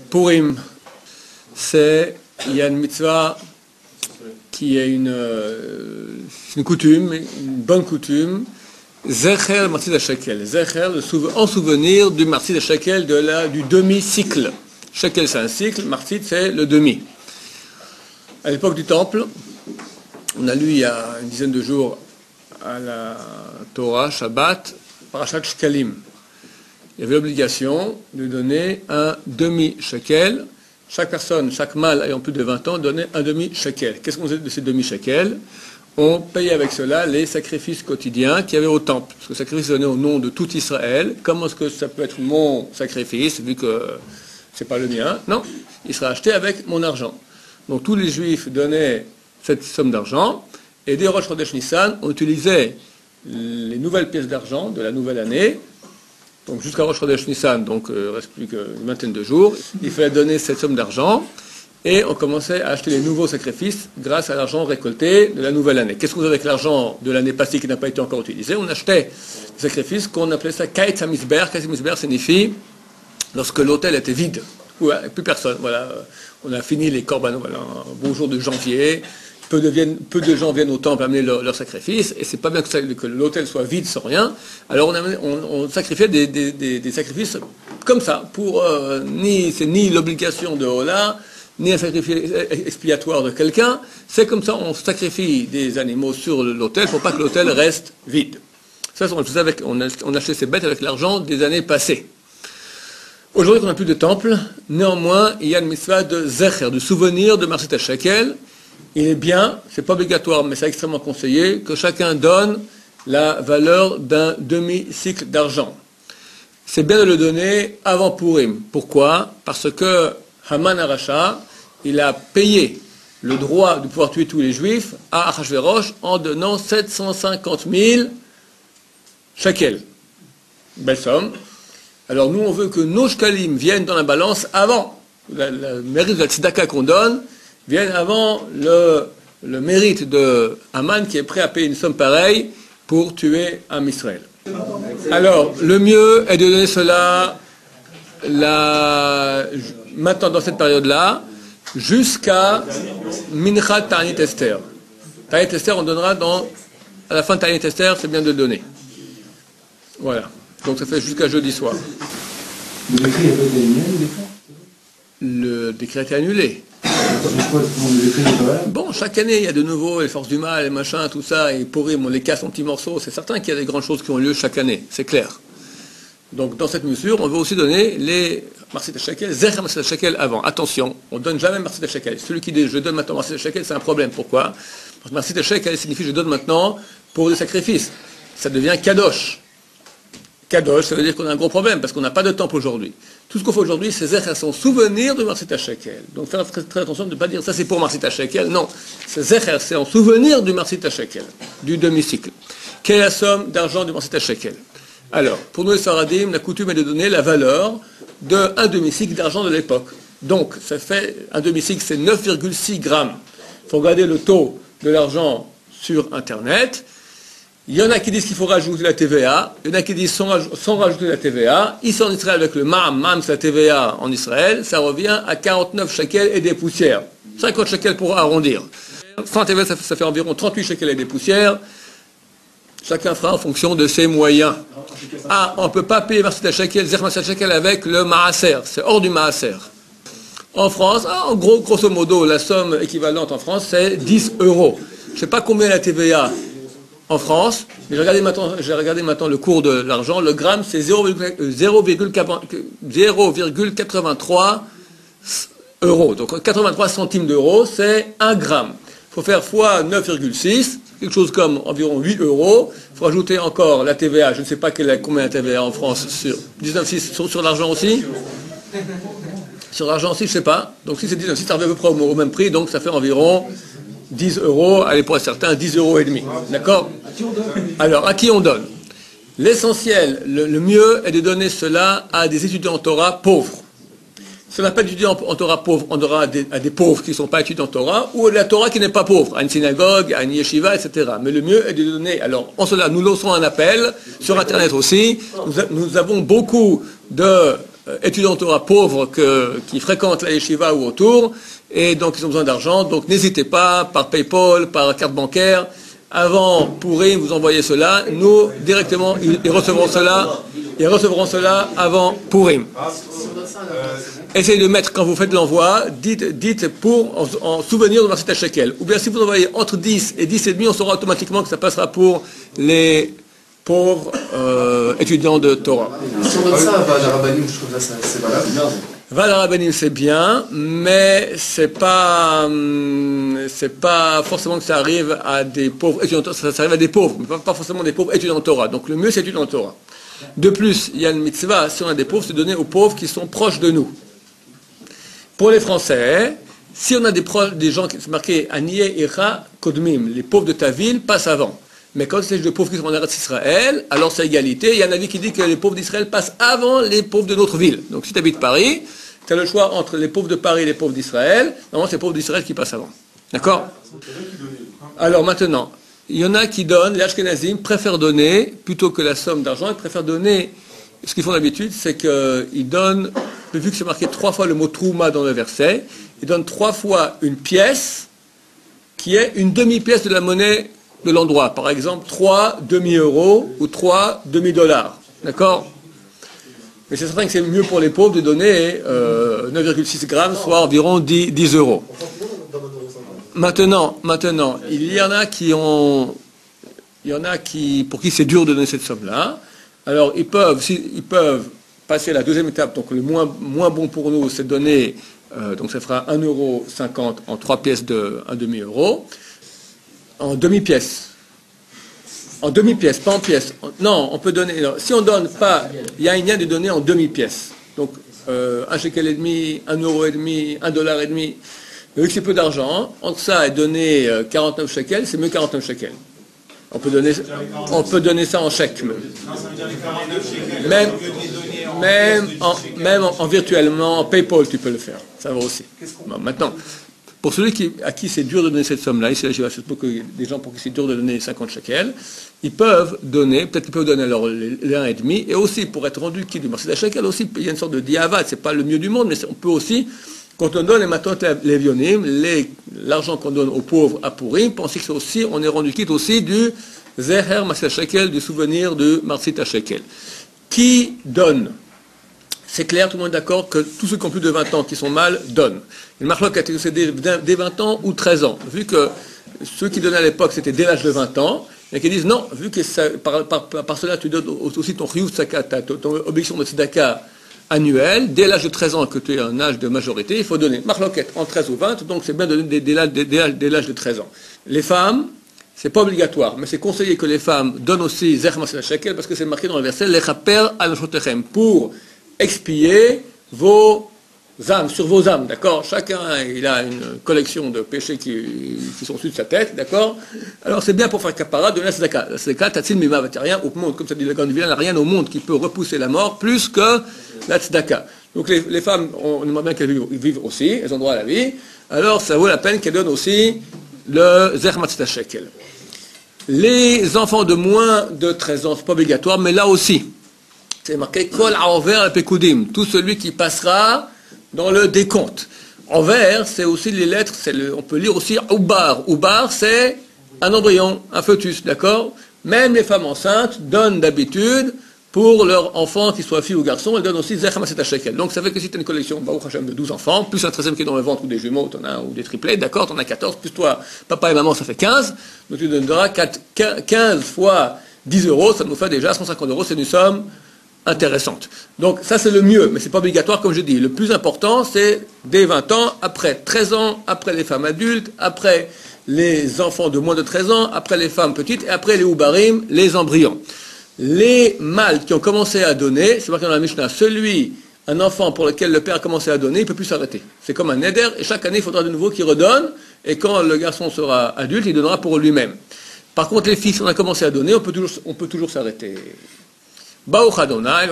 Purim, il y a une mitzvah qui est une coutume, une bonne coutume, Zecher Martzit HaShekel. Zecher, en souvenir du Martzit HaShekel, du demi-cycle. Shekel, c'est un cycle, Martzit, c'est le demi. À l'époque du Temple, on a lu il y a une dizaine de jours à la Torah, Shabbat, Parashat Shkalim. Il y avait l'obligation de donner un demi-shekel. Chaque personne, chaque mâle ayant plus de 20 ans, donnait un demi-shekel. Qu'est-ce qu'on faisait de ces demi-shekels? On payait avec cela les sacrifices quotidiens qu'il y avait au temple. Parce que le sacrifice est donné au nom de tout Israël. Comment est-ce que ça peut être mon sacrifice, vu que ce n'est pas le mien? Non, il sera acheté avec mon argent. Donc tous les Juifs donnaient cette somme d'argent, et dès Rosh Chodesh Nissan, on utilisait les nouvelles pièces d'argent de la nouvelle année. Donc jusqu'à Rosh Chodesh Nissan, donc il ne reste plus qu'une vingtaine de jours, il fallait donner cette somme d'argent, et on commençait à acheter les nouveaux sacrifices grâce à l'argent récolté de la nouvelle année. Qu'est-ce qu'on faisait avec l'argent de l'année passée qui n'a pas été encore utilisé? On achetait des sacrifices qu'on appelait ça Kaetz HaMizber. Kaetz HaMizber signifie lorsque l'autel était vide, ou plus personne. Voilà, on a fini les corbanotes, voilà, un beau jour de janvier. Peu de gens viennent au temple amener leur sacrifice, et c'est pas bien que l'autel soit vide sans rien. Alors on sacrifiait des sacrifices comme ça, pour c'est ni l'obligation de Hola, ni un sacrifice expiatoire de quelqu'un. C'est comme ça, on sacrifie des animaux sur l'autel pour pas que l'autel reste vide. Ça, on le faisait on achetait ces bêtes avec l'argent des années passées. Aujourd'hui, qu'on n'a plus de temple, néanmoins, il y a une mitzvah de zecher, de souvenir de Martzit HaShekel. Il est bien, c'est pas obligatoire, mais c'est extrêmement conseillé, que chacun donne la valeur d'un demi-cycle d'argent. C'est bien de le donner avant Purim. Pourquoi? Parce que Haman Arasha, il a payé le droit de pouvoir tuer tous les Juifs à Achashverosh en donnant 750 000 shekels. Belle somme. Alors nous, on veut que nos shkalim viennent dans la balance avant. Le mérite de la tzedaka qu'on donne viennent avant le mérite de Haman qui est prêt à payer une somme pareille pour tuer un Israël. Alors, le mieux est de donner cela maintenant dans cette période-là jusqu'à Mincha Ta'anit Esther. Ta'anit Esther, on donnera à la fin de Ta'anit Esther, c'est bien de le donner. Voilà. Donc ça fait jusqu'à jeudi soir. Le décret n'a pas été annulé, des fois? Le décret a été annulé. Bon, chaque année, il y a de nouveau les forces du mal, les machins, tout ça, et Purim, on les casse en petits morceaux. C'est certain qu'il y a des grandes choses qui ont lieu chaque année, c'est clair. Donc, dans cette mesure, on veut aussi donner les Martzit HaShekel, Zecher Martzit HaShekel avant. Attention, on ne donne jamais Martzit HaShekel. Celui qui dit je donne maintenant Martzit HaShekel, c'est un problème. Pourquoi? Parce que Martzit HaShekel signifie je donne maintenant pour des sacrifices. Ça devient Kadosh. Kadosh, ça veut dire qu'on a un gros problème, parce qu'on n'a pas de temple aujourd'hui. Tout ce qu'on fait aujourd'hui, c'est Zecher, son souvenir de Martzit HaShekel. Donc faire très attention de ne pas dire ça c'est pour Martzit HaShekel. Non, c'est Zecher, c'est en souvenir du Martzit HaShekel, du demi-cycle. Quelle est la somme d'argent du Martzit HaShekel? Alors, pour nous les Sfaradim, la coutume est de donner la valeur d'un demi-cycle d'argent de l'époque. Donc, ça fait, un demi-cycle, c'est 9,6 grammes. Il faut regarder le taux de l'argent sur Internet. Il y en a qui disent qu'il faut rajouter la TVA, il y en a qui disent sans rajouter la TVA. Ici en Israël, avec le MAM, c'est la TVA en Israël, ça revient à 49 shekels et des poussières. 50 shekels pour arrondir. Sans TVA, ça fait environ 38 shekels et des poussières. Chacun fera en fonction de ses moyens. Ah, on ne peut pas payer Martzit HaShekel, Zecher Martzit HaShekel avec le Maaser, c'est hors du Maaser. En France, en gros, grosso modo, la somme équivalente en France, c'est 10 euros. Je ne sais pas combien la TVA en France, mais j'ai regardé maintenant le cours de l'argent. Le gramme, c'est 0,83 euros. Donc 83 centimes d'euros, c'est 1 gramme. Il faut faire fois 9,6, quelque chose comme environ 8 euros. Il faut ajouter encore la TVA. Je ne sais pas combien la TVA en France. Sur 19,6 sur l'argent aussi. Sur l'argent aussi, je ne sais pas. Donc si c'est 19,6, ça revient à peu près au même prix. Donc ça fait environ 10 euros, allez pour certains, 10 euros et demi. D'accord? Alors, à qui on donne? L'essentiel, le mieux est de donner cela à des étudiants en Torah pauvres. Si on n'a pas d'étudiants en Torah pauvres, on donnera à des pauvres qui ne sont pas étudiants en Torah, ou à la Torah qui n'est pas pauvre, à une synagogue, à une yeshiva, etc. Mais le mieux est de donner. Alors, en cela, nous lancerons un appel sur Internet aussi. Nous avons beaucoup de étudiants Torah pauvres qui fréquentent la yeshiva ou autour, et donc ils ont besoin d'argent. Donc n'hésitez pas, par PayPal, par carte bancaire, avant Pourim, vous envoyez cela. Nous, directement, ils recevront cela avant Pourim. Essayez de mettre, quand vous faites l'envoi, dites en souvenir de Marcita Shekel. Ou bien si vous envoyez entre 10 et 10 et demi, on saura automatiquement que ça passera pour les pauvres étudiants de Torah. Si on donne ça à la Rabbanim, je trouve que c'est valable. Val Rabbanim, c'est bien, mais c'est pas forcément que ça arrive à des pauvres étudiants. Ça arrive à des pauvres, mais pas forcément des pauvres étudiants de Torah. Donc le mieux, c'est étudiant de Torah. De plus, il y a une mitzvah, si on a des pauvres, c'est donner aux pauvres qui sont proches de nous. Pour les Français, si on a des gens qui sont marqués Aniye Ira Kodmim, les pauvres de ta ville passent avant. Mais quand il s'agit de pauvres qui sont en Eretz Israël, alors c'est égalité. Il y a un avis qui dit que les pauvres d'Israël passent avant les pauvres de notre ville. Donc si tu habites Paris, tu as le choix entre les pauvres de Paris et les pauvres d'Israël. Normalement, c'est les pauvres d'Israël qui passent avant. D'accord? Alors maintenant, il y en a qui donnent, les Ashkenazim préfèrent donner, plutôt que la somme d'argent, ils préfèrent donner, ce qu'ils font d'habitude, c'est qu'ils donnent, vu que c'est marqué 3 fois le mot Trouma dans le verset, ils donnent 3 fois une pièce qui est une demi-pièce de la monnaie de l'endroit. Par exemple, 3 demi-euros ou 3 demi-dollars. D'accord? Mais c'est certain que c'est mieux pour les pauvres de donner 9,6 grammes, soit environ 10 euros. Maintenant, il y en a pour qui c'est dur de donner cette somme-là. Alors, ils peuvent passer à la deuxième étape. Donc, le moins bon pour nous, c'est de donner, donc ça fera 1,50 € en 3 pièces de 1 demi-euro. En demi-pièce. En demi-pièce, pas en pièce. Non, on peut donner. Non, si on donne pas, il y a un lien de donner en demi-pièce. Donc, 1 shekel et demi, 1 euro et demi, 1 dollar et demi. Vu que c'est peu d'argent, entre ça et donner 49 shekels, c'est mieux 49 shekels. On peut donner ça en chèque même. Même en virtuellement, en PayPal, tu peux le faire. Ça va aussi. Bon, maintenant, pour celui à qui c'est dur de donner cette somme-là, ici, je sais pas que des gens pour qui c'est dur de donner 50 shekels, ils peuvent donner, peut-être qu'ils peuvent donner alors les 1,5, et aussi pour être rendu quitte du marché shekel, aussi, il y a une sorte de diavad, c'est pas le mieux du monde, mais on peut aussi, quand on donne les matot les vionim, l'argent qu'on donne aux pauvres à Pourim, penser que c'est aussi, on est rendu quitte aussi du Zeher Marcita Shekel, du souvenir de Marcita Shekel. Qui donne? C'est clair, tout le monde est d'accord que tous ceux qui ont plus de 20 ans, qui sont mâles, donnent. Le marloc a été dès 20 ans ou 13 ans. Vu que ceux qui donnaient à l'époque, c'était dès l'âge de 20 ans, et qui disent non, vu que par cela tu donnes aussi ton chiyuv tzedaka, ton obligation de tzedaka annuelle, dès l'âge de 13 ans que tu es un âge de majorité, il faut donner. Marloquette en 13 ou 20, donc c'est bien de donner dès l'âge de 13 ans. Les femmes, c'est pas obligatoire, mais c'est conseillé que les femmes donnent aussi Zecher Marcita Shekel, parce que c'est marqué dans le verset Lechaper al nafshotechem, pour expier vos âmes, sur vos âmes, d'accord? Chacun, il a une collection de péchés qui sont au-dessus de sa tête, d'accord? Alors c'est bien pour faire kapara de la tzedaka. La tzedaka, tatzil mima, rien au monde, comme ça dit la grande ville, il n'y a rien au monde qui peut repousser la mort plus que la tzedaka. Donc les femmes, on aimerait bien qu'elles vivent aussi, elles ont droit à la vie, alors ça vaut la peine qu'elles donnent aussi le Zecher Marcita Shekel. Les enfants de moins de 13 ans, c'est pas obligatoire, mais là aussi, c'est marqué Kol Aover al Pekudim, tout celui qui passera dans le décompte. Envers, c'est aussi les lettres, on peut lire aussi Oubar. Oubar, c'est un embryon, un fœtus, d'accord? Même les femmes enceintes donnent d'habitude, pour leurs enfants, qu'ils soient filles ou garçons, elles donnent aussi Zecher Marcita Shekel. Donc ça fait que si tu as une collection, Baruch Hashem, de 12 enfants, plus un 13e qui est dans le ventre, ou des jumeaux, ou des triplets, d'accord, tu en as 14, plus toi, papa et maman, ça fait 15, donc tu donneras 15 fois 10 euros, ça nous fait déjà 150 euros, c'est une somme intéressante. Donc ça c'est le mieux, mais c'est pas obligatoire comme je dis. Le plus important c'est dès 20 ans, après 13 ans, après les femmes adultes, après les enfants de moins de 13 ans, après les femmes petites, et après les oubarim, les embryons. Les mâles qui ont commencé à donner, c'est marqué dans la Mishnah, un enfant pour lequel le père a commencé à donner, il ne peut plus s'arrêter. C'est comme un neder, et chaque année il faudra de nouveau qu'il redonne, et quand le garçon sera adulte, il donnera pour lui-même. Par contre les filles, si on a commencé à donner, on peut toujours s'arrêter. Baruch Adonai,